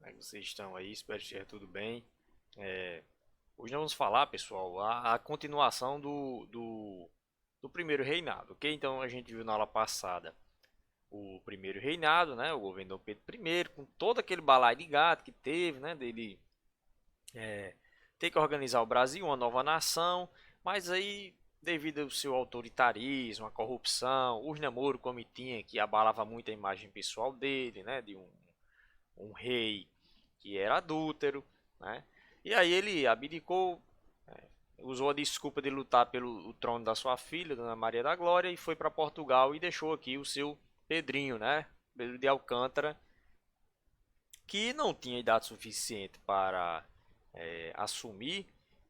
Como é que vocês estão aí? Espero que esteja tudo bem. Hoje nós vamos falar, pessoal, a continuação do primeiro reinado, ok? Então a gente viu na aula passada o primeiro reinado, né? O governo Dom Pedro I, com todo aquele balaio de gato que teve, né? Dele ter que organizar o Brasil, uma nova nação, mas aí, devido ao seu autoritarismo, a corrupção, os namoros comitinha que abalava muito a imagem pessoal dele, né? De um rei que era adúltero, né? E aí ele abdicou, usou a desculpa de lutar pelo trono da sua filha, Dona Maria da Glória, e foi para Portugal e deixou aqui o seu Pedrinho, né? Pedro de Alcântara, que não tinha idade suficiente para assumir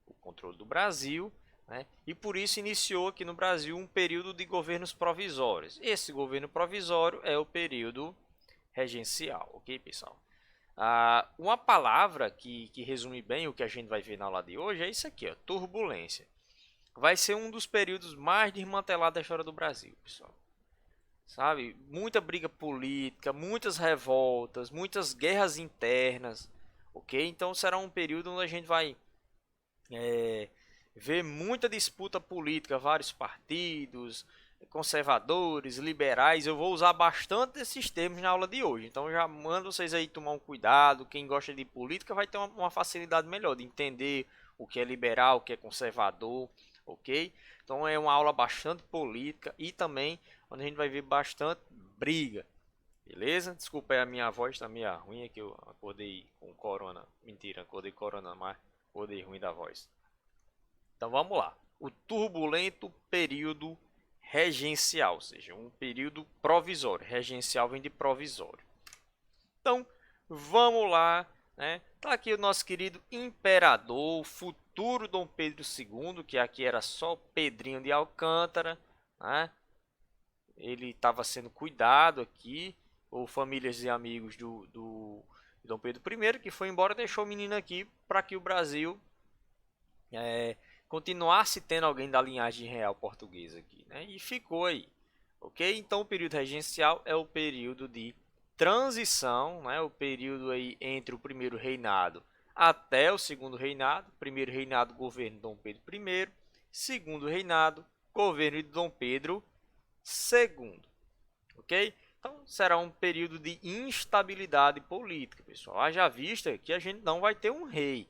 o controle do Brasil, né? E por isso iniciou aqui no Brasil um período de governos provisórios. Esse governo provisório é o período regencial, ok, pessoal? Uma palavra que resume bem o que a gente vai ver na aula de hoje é isso aqui, ó, turbulência. Vai ser um dos períodos mais desmantelados da história do Brasil, pessoal. Sabe? Muita briga política, muitas revoltas, muitas guerras internas, ok? Então será um período onde a gente vai ver muita disputa política, vários partidos, conservadores, liberais. Eu vou usar bastante esses termos na aula de hoje. Então já mando vocês aí tomar um cuidado. Quem gosta de política vai ter uma facilidade melhor de entender o que é liberal, o que é conservador, ok? Então é uma aula bastante política e também onde a gente vai ver bastante briga. Beleza? Desculpa aí, a minha voz tá meio ruim, é que eu acordei com corona. Mentira, acordei corona, mas acordei ruim da voz. Então vamos lá. O turbulento período regencial, ou seja, um período provisório. Regencial vem de provisório. Então vamos lá, né? Tá aqui o nosso querido imperador, futuro Dom Pedro II, que aqui era só Pedrinho de Alcântara, né? Ele estava sendo cuidado aqui, ou famílias e amigos do Dom Pedro I, que foi embora e deixou o menino aqui para que o Brasil continuasse tendo alguém da linhagem real portuguesa aqui, né? E ficou aí, ok? Então o período regencial é o período de transição, né? O período aí entre o primeiro reinado até o segundo reinado. Primeiro reinado, governo de Dom Pedro I. Segundo reinado, governo de Dom Pedro II, ok? Então será um período de instabilidade política, pessoal. Haja vista que a gente não vai ter um rei,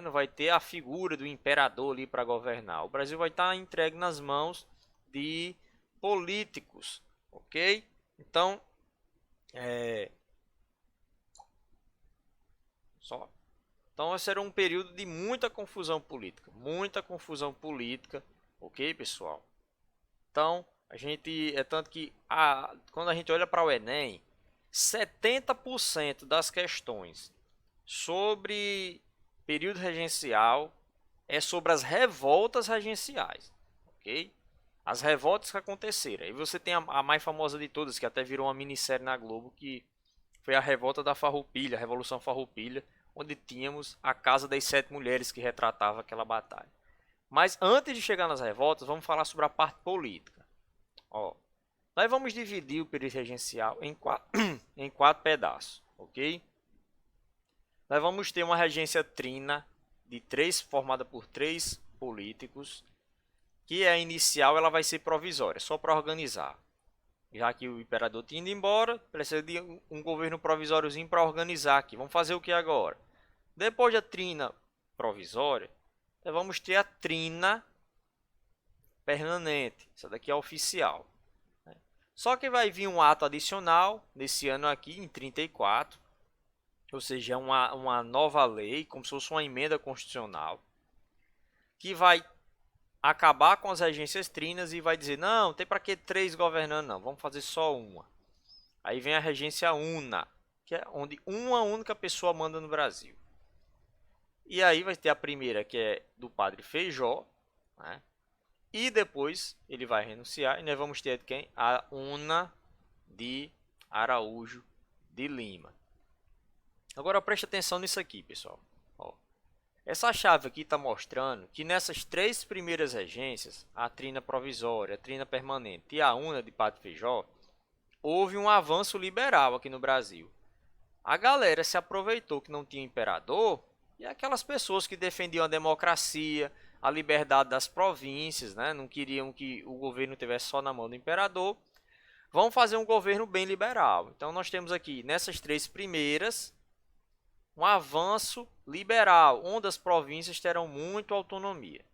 não vai ter a figura do imperador ali para governar. O Brasil vai estar entregue nas mãos de políticos, ok? Então, então será um período de muita confusão política, ok, pessoal? Então, a gente é tanto que quando a gente olha para o Enem, 70% das questões sobre período regencial é sobre as revoltas regenciais, ok? As revoltas que aconteceram. E você tem a mais famosa de todas, que até virou uma minissérie na Globo, que foi a revolta da Farroupilha, a Revolução Farroupilha, onde tínhamos a Casa das Sete Mulheres que retratava aquela batalha. Mas antes de chegar nas revoltas, vamos falar sobre a parte política. Ó, nós vamos dividir o período regencial em em quatro pedaços, ok? Nós vamos ter uma regência trina formada por três políticos, que a inicial ela vai ser provisória, só para organizar. Já que o imperador tinha ido embora, precisa de um governo provisóriozinho para organizar aqui. Vamos fazer o que agora? Depois da trina provisória, nós vamos ter a trina permanente. Essa daqui é oficial. Só que vai vir um ato adicional nesse ano aqui, em 34, ou seja, é uma nova lei, como se fosse uma emenda constitucional, que vai acabar com as regências trinas e vai dizer, não, tem para que três governando, não, vamos fazer só uma. Aí vem a regência una, que é onde uma única pessoa manda no Brasil. E aí vai ter a primeira, que é do padre Feijó, né? E depois ele vai renunciar e nós vamos ter quem? A una de Araújo de Lima. Agora preste atenção nisso aqui, pessoal. Ó, essa chave aqui está mostrando que nessas três primeiras regências, a trina provisória, a trina permanente e a una de Padre Feijó, houve um avanço liberal aqui no Brasil. a galera se aproveitou que não tinha imperador e aquelas pessoas que defendiam a democracia, a liberdade das províncias, né? Não queriam que o governo tivesse só na mão do imperador. Vão fazer um governo bem liberal. Então nós temos aqui nessas três primeiras um avanço liberal, onde as províncias terão muito autonomia.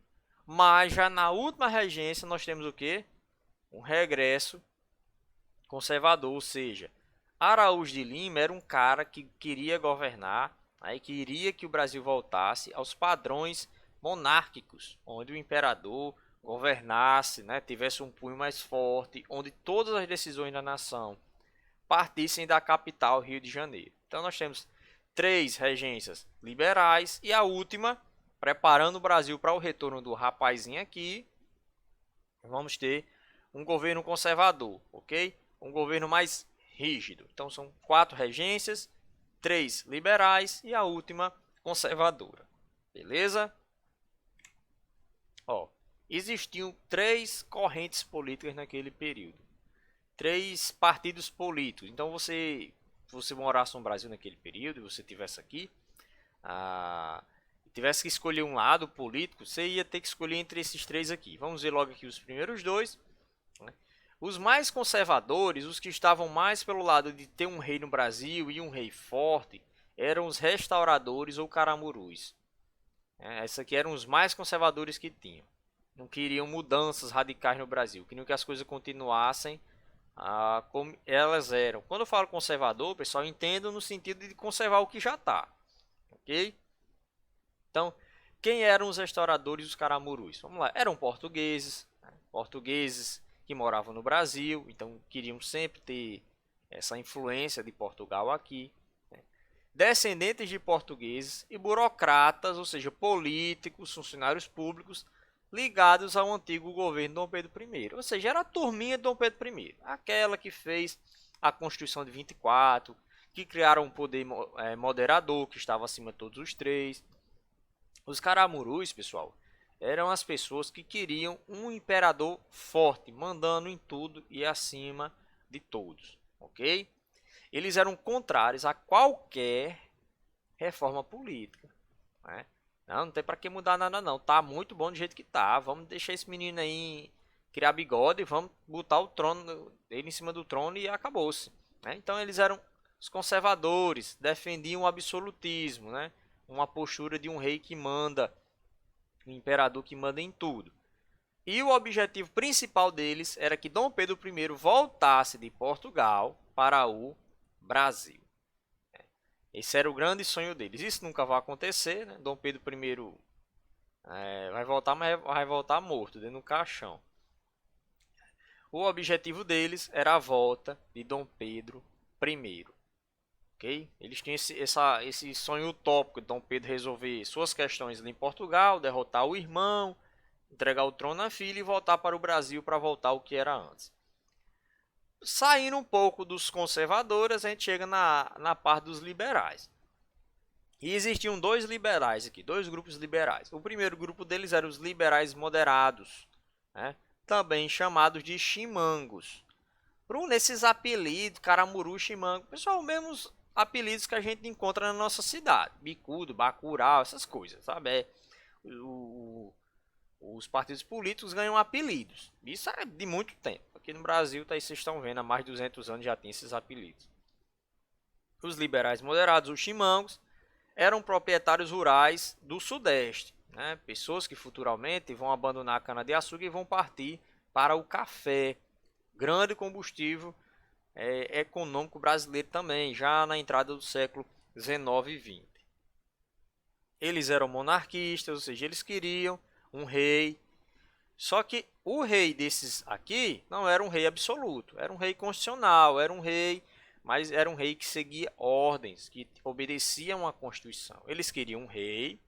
Mas já na última regência nós temos o quê? Um regresso conservador, ou seja, Araújo de Lima era um cara que queria governar, aí queria que o Brasil voltasse aos padrões monárquicos, onde o imperador governasse, né, tivesse um punho mais forte, onde todas as decisões da nação partissem da capital, Rio de Janeiro. Então nós temos três regências liberais e a última, preparando o Brasil para o retorno do rapazinho aqui, vamos ter um governo conservador, ok? Um governo mais rígido. Então são 4 regências, 3 liberais e a última conservadora. Beleza? Ó, existiam 3 correntes políticas naquele período. 3 partidos políticos. Então você morasse no Brasil naquele período e você tivesse aqui, tivesse que escolher um lado político, você ia ter que escolher entre esses 3 aqui. Vamos ver logo aqui os primeiros 2. Né? Os mais conservadores, os que estavam mais pelo lado de ter um rei no Brasil e um rei forte, eram os restauradores ou caramurus. Esses aqui eram os mais conservadores que tinham. Não queriam mudanças radicais no Brasil, queriam que as coisas continuassem como elas eram. Quando eu falo conservador, pessoal, entendo no sentido de conservar o que já está. Ok? Então, quem eram os restauradores e os caramurus? Vamos lá, eram portugueses, portugueses que moravam no Brasil, então queriam sempre ter essa influência de Portugal aqui. Descendentes de portugueses e burocratas, ou seja, políticos, funcionários públicos, ligados ao antigo governo de Dom Pedro I. Ou seja, era a turminha de Dom Pedro I. Aquela que fez a Constituição de 24, que criaram um poder moderador, que estava acima de todos os 3. Os caramurus, pessoal, eram as pessoas que queriam um imperador forte, mandando em tudo e acima de todos, ok? Eles eram contrários a qualquer reforma política, né? Não tem para que mudar nada não, tá muito bom do jeito que tá, vamos deixar esse menino aí criar bigode, vamos botar o trono ele em cima do trono e acabou-se, né? Então eles eram os conservadores, defendiam o absolutismo, né? Uma postura de um rei que manda, um imperador que manda em tudo. E o objetivo principal deles era que Dom Pedro I voltasse de Portugal para o Brasil. Esse era o grande sonho deles. Isso nunca vai acontecer, né? Dom Pedro I vai voltar, mas vai voltar morto, dentro do caixão. O objetivo deles era a volta de Dom Pedro I. Okay? Eles tinham esse sonho utópico de Dom Pedro resolver suas questões ali em Portugal, derrotar o irmão, entregar o trono à filha e voltar para o Brasil para voltar ao que era antes. Saindo um pouco dos conservadores, a gente chega na parte dos liberais. E existiam 2 liberais aqui, 2 grupos liberais. O primeiro grupo deles eram os liberais moderados, né? Também chamados de chimangos. Nesses apelidos, caramuru, chimango, pessoal, mesmos apelidos que a gente encontra na nossa cidade. Bicudo, bacurau, essas coisas, sabe? Os partidos políticos ganham apelidos. Isso é de muito tempo. Aqui no Brasil, tá aí, vocês estão vendo, há mais de 200 anos já tem esses apelidos. Os liberais moderados, os chimangos, eram proprietários rurais do Sudeste, né? Pessoas que futuramente vão abandonar a cana-de-açúcar e vão partir para o café, grande combustível econômico brasileiro também, já na entrada do século XIX e XX. Eles eram monarquistas, ou seja, eles queriam um rei. Só que o rei desses aqui não era um rei absoluto, era um rei constitucional, era um rei, mas era um rei que seguia ordens, que obedecia a uma constituição. Eles queriam um rei,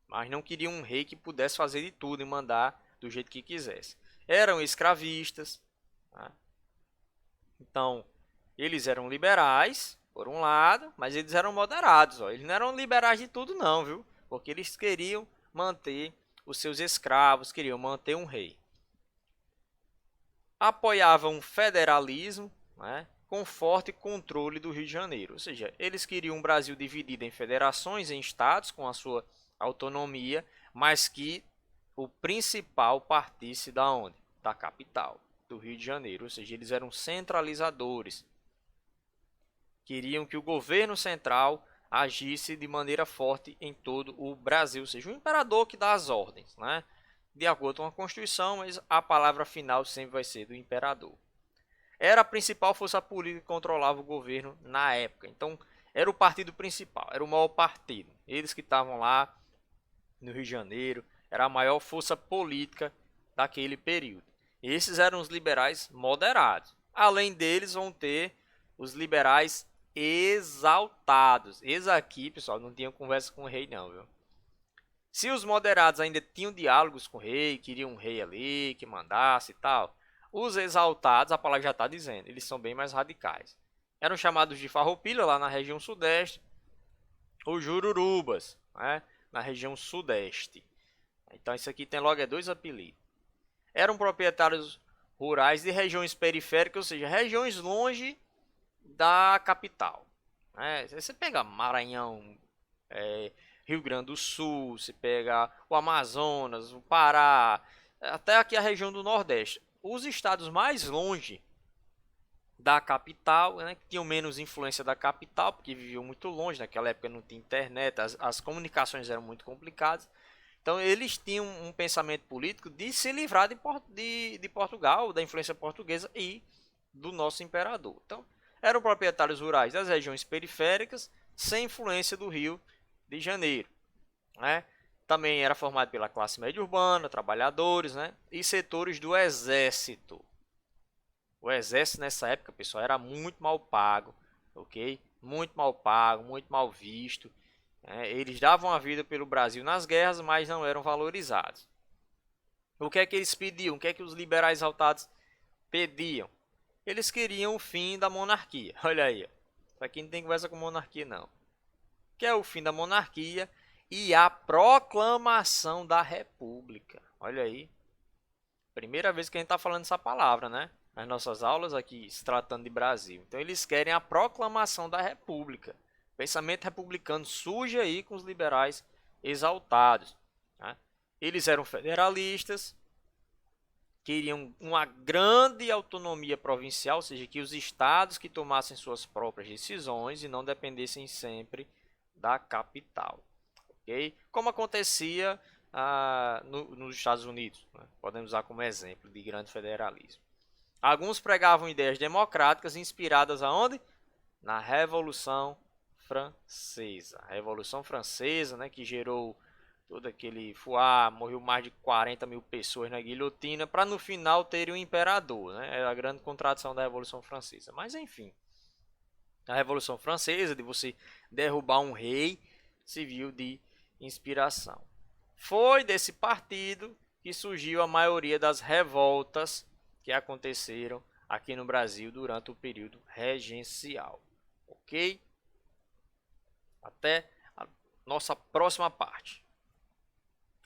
mas não queriam um rei que pudesse fazer de tudo e mandar do jeito que quisesse. Eram escravistas, tá? Então, eles eram liberais, por um lado, mas eles eram moderados. Ó. Eles não eram liberais de tudo não, viu? Porque eles queriam manter os seus escravos, queriam manter um rei. Apoiavam o federalismo, né? com forte controle do Rio de Janeiro. Ou seja, eles queriam um Brasil dividido em federações, em estados, com a sua autonomia, mas que o principal partisse da onde? Da capital, do Rio de Janeiro. Ou seja, eles eram centralizadores. Queriam que o governo central agisse de maneira forte em todo o Brasil. Ou seja, o imperador que dá as ordens, né? De acordo com a Constituição, mas a palavra final sempre vai ser do imperador. Era a principal força política que controlava o governo na época. Então, era o partido principal, era o maior partido. Eles que estavam lá no Rio de Janeiro, era a maior força política daquele período. Esses eram os liberais moderados. Além deles, vão ter os liberais exaltados. Esses aqui, pessoal, não tinham conversa com o rei não, viu? Se os moderados ainda tinham diálogos com o rei, queriam um rei ali que mandasse e tal, os exaltados, a palavra já está dizendo, eles são bem mais radicais. Eram chamados de farroupilha lá na região sudeste, ou jururubas, né, na região sudeste. Então isso aqui tem logo dois apelidos. Eram proprietários rurais de regiões periféricas, ou seja, regiões longe da capital. Você pega Maranhão, Rio Grande do Sul, você pega o Amazonas, o Pará, até aqui a região do Nordeste. Os estados mais longe da capital, né, que tinham menos influência da capital, porque viviam muito longe, naquela época não tinha internet, as comunicações eram muito complicadas. Então eles tinham um pensamento político de se livrar de Portugal, da influência portuguesa e do nosso imperador. Então eram proprietários rurais das regiões periféricas, sem influência do Rio de Janeiro, né? Também era formado pela classe média urbana, trabalhadores, né? E setores do exército. O exército nessa época, pessoal, era muito mal pago, ok? Muito mal pago, muito mal visto. Eles davam a vida pelo Brasil nas guerras, mas não eram valorizados. O que é que eles pediam? O que é que os liberais exaltados pediam? Eles queriam o fim da monarquia. Olha aí, isso aqui não tem conversa com monarquia não. Que é o fim da monarquia e a proclamação da república. Olha aí, primeira vez que a gente está falando essa palavra, né? Nas nossas aulas aqui, se tratando de Brasil. Então eles querem a proclamação da república. O pensamento republicano surge aí com os liberais exaltados, né? Eles eram federalistas, queriam uma grande autonomia provincial, ou seja, que os estados que tomassem suas próprias decisões e não dependessem sempre da capital, ok? Como acontecia nos Estados Unidos, né? Podemos usar como exemplo de grande federalismo. Alguns pregavam ideias democráticas inspiradas aonde? Na Revolução Francesa. A Revolução Francesa, né, que gerou todo aquele fuá, morreu mais de 40 mil pessoas na guilhotina, para no final ter um imperador, né? É a grande contradição da Revolução Francesa. Mas enfim, a Revolução Francesa, de você derrubar um rei, serviu de inspiração. Foi desse partido que surgiu a maioria das revoltas que aconteceram aqui no Brasil durante o período regencial. Ok? Até a nossa próxima parte.